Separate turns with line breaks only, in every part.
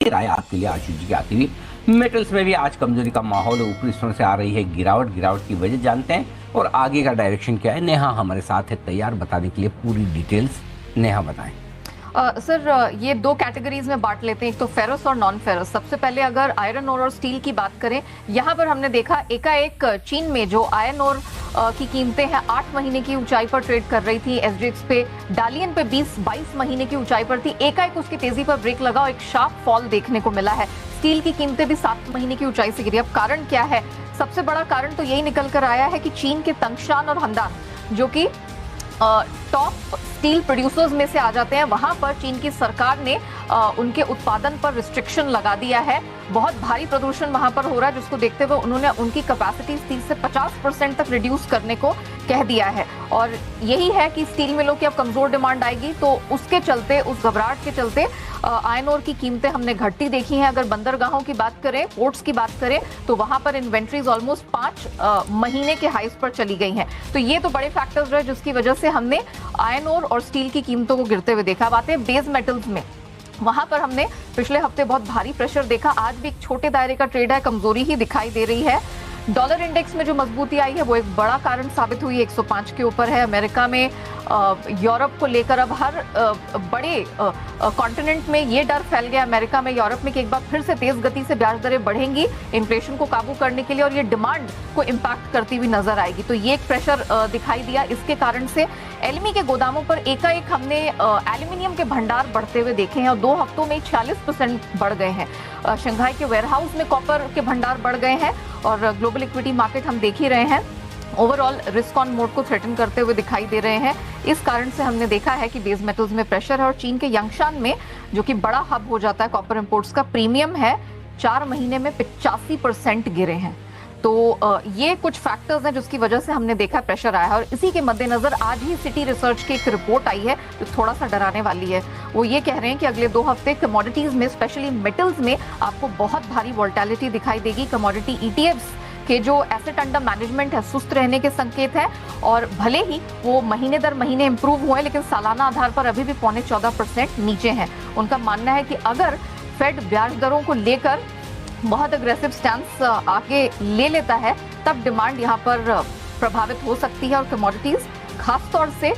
ये राय आपके लिए आशु जी की आती हुई। मेटल्स में भी आज कमजोरी का माहौल है, ऊपरी स्तरों से आ रही है गिरावट की वजह जानते हैं और आगे का डायरेक्शन क्या है। नेहा हमारे साथ है तैयार बताने के लिए पूरी डिटेल्स। नेहा बताएं।
सर ये दो कैटेगरीज में बांट लेते हैं, एक तो फेरस और नॉन फेरस। सबसे पहले अगर आयरन ओर और स्टील की बात करें, यहाँ पर हमने देखा एकाएक चीन में जो आयरन ओर की कीमतें हैं 8 महीने की ऊंचाई पर ट्रेड कर रही थी। एसजीएक्स पे डालियन पे 20-22 महीने की ऊंचाई पर थी। एकाएक उसकी तेजी पर ब्रेक लगा और एक शार्प फॉल देखने को मिला है। स्टील की कीमतें भी 7 महीने की ऊंचाई से गिरी। अब कारण क्या है? सबसे बड़ा कारण तो यही निकल कर आया है कि चीन के तंगशान और हंदान जो कि टॉप स्टील प्रोड्यूसर्स में से आ जाते हैं, वहां पर चीन की सरकार ने उनके उत्पादन पर रिस्ट्रिक्शन लगा दिया है। बहुत भारी प्रदूषण वहां पर हो रहा है, जिसको देखते हुए उन्होंने उनकी कैपेसिटी 30 से 50% तक रिड्यूस करने को कह दिया है। और यही है कि स्टील मिलों की अब कमजोर डिमांड आएगी, तो उसके चलते, उस घबराहट के चलते आयरन ओर की कीमतें हमने घटती देखी हैं। अगर बंदरगाहों की बात करें, पोर्ट्स की बात करें, तो वहां पर इन्वेंट्रीज ऑलमोस्ट 5 महीने के हाईस पर चली गई हैं। तो ये तो बड़े फैक्टर्स रहे जिसकी वजह से हमने आयरन ओर और स्टील की कीमतों को गिरते हुए देखा। बात है बेस मेटल्स में, वहां पर हमने पिछले हफ्ते बहुत भारी प्रेशर देखा। आज भी एक छोटे दायरे का ट्रेड है, कमजोरी ही दिखाई दे रही है। डॉलर इंडेक्स में जो मजबूती आई है वो एक बड़ा कारण साबित हुई, 105 के ऊपर है। अमेरिका में, यूरोप को लेकर अब हर बड़े कॉन्टिनेंट में ये डर फैल गया, अमेरिका में, यूरोप में, कि एक बार फिर से तेज गति से ब्याज दरें बढ़ेंगी इन्फ्लेशन को काबू करने के लिए और ये डिमांड को इम्पैक्ट करती हुई नजर आएगी। तो ये एक प्रेशर दिखाई दिया। इसके कारण से एलएमई के गोदामों पर एकाएक हमने एल्यूमिनियम के भंडार बढ़ते हुए देखे हैं और 2 हफ्तों में 46% बढ़ गए हैं। शंघाई के वेयरहाउस में कॉपर के भंडार बढ़ गए हैं और ग्लोबल इक्विटी मार्केट हम देख ही रहे हैं ओवरऑल रिस्क ऑन मोड को थ्रेटन करते हुए दिखाई दे रहे हैं। इस कारण से हमने देखा है कि बेस मेटल्स में प्रेशर है और चीन के यंगशान में, जो कि बड़ा हब हो जाता है कॉपर इंपोर्ट्स का, प्रीमियम है 4 महीने में 85% गिरे हैं। तो ये कुछ फैक्टर्स हैं जिसकी वजह से हमने देखा प्रेशर आया है। और इसी के मद्देनजर आज ही सिटी रिसर्च की एक रिपोर्ट आई है जो थोड़ा सा डराने वाली है। वो ये कह रहे हैं कि अगले 2 हफ्ते कमोडिटीज में, स्पेशली मेटल्स में, आपको बहुत भारी वोलेटिलिटी दिखाई देगी। कमोडिटी ईटीएफ्स के जो एसेट अंडर मैनेजमेंट है सुस्त रहने के संकेत है और भले ही वो महीने दर महीने इंप्रूव हुए, लेकिन सालाना आधार पर अभी भी 14.25% नीचे हैं। उनका मानना है कि अगर फेड ब्याज दरों को लेकर बहुत अग्रेसिव स्टैंस आगे ले लेता है, तब डिमांड यहाँ पर प्रभावित हो सकती है और कमोडिटीज, खासतौर से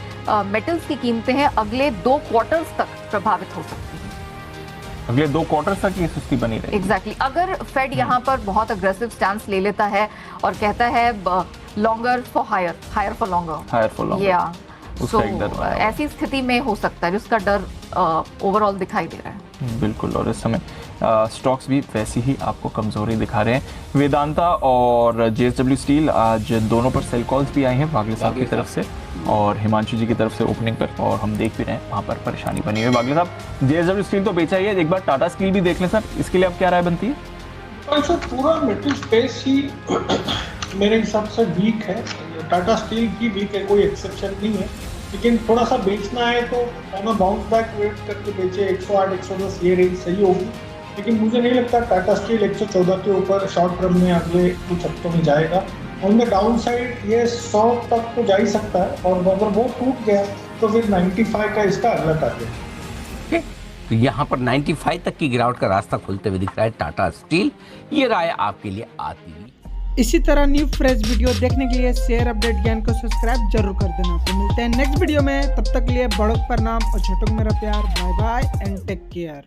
मेटल्स की कीमतें हैं अगले 2 क्वार्टर्स तक प्रभावित हो सकती है।
अगले 2 क्वार्टर तक ये सुस्ती बनी रहेगी।
एग्जैक्टली। अगर फेड यहाँ पर बहुत अग्रेसिव स्टैंस ले लेता है और कहता है longer for hire, hire for longer, या सो ऐसी स्थिति में हो सकता है जिसका डर ओवरऑल दिखाई दे रहा है।
बिल्कुल। और इस समय स्टॉक्स भी वैसी ही आपको कमजोरी दिखा रहे हैं। वेदांता और जेएसडब्ल्यू स्टील आज दोनों पर सेल कॉल्स भी आई हैं वागले साहब की तरफ से और हिमांशु जी की तरफ से ओपनिंग पर, और हम देख भी रहे हैं वहाँ पर परेशानी बनी हुई है। वागले साहब, जेएसडब्ल्यू स्टील तो बेचा ही है, एक बार टाटा स्टील भी देख लें सर, इसके लिए अब क्या राय बनती है?
सर पूरा मेटल स्पेस ही मेरे हिसाब से वीक है। टाटा स्टील की वीक है, कोई एक्सेप्शन नहीं है, लेकिन थोड़ा सा बेचना है तो बाउंस बैक वेट करके बेचे। 108-110 ये रेंज सही होगी, लेकिन मुझे नहीं लगता टाटा स्टील 114 के ऊपर शॉर्ट टर्म में अगले कुछ हफ्तों में जाएगा। ऑन द डाउन साइड ये 100 तक तो जा ही सकता है और अगर वो टूट गया तो फिर 95 का इसका अगला टारगेट।
तो यहाँ पर 95 तक की गिरावट का रास्ता खुलते हुए दिख रहा है टाटा स्टील। ये राय आपके लिए आती हुई।
इसी तरह न्यू फ्रेश वीडियो देखने के लिए शेयर अपडेट ज्ञान को सब्सक्राइब जरूर कर देना। तो मिलते हैं नेक्स्ट वीडियो में, तब तक के लिए बड़ों को प्रणाम और छोटों को मेरा प्यार। Bye bye and take care.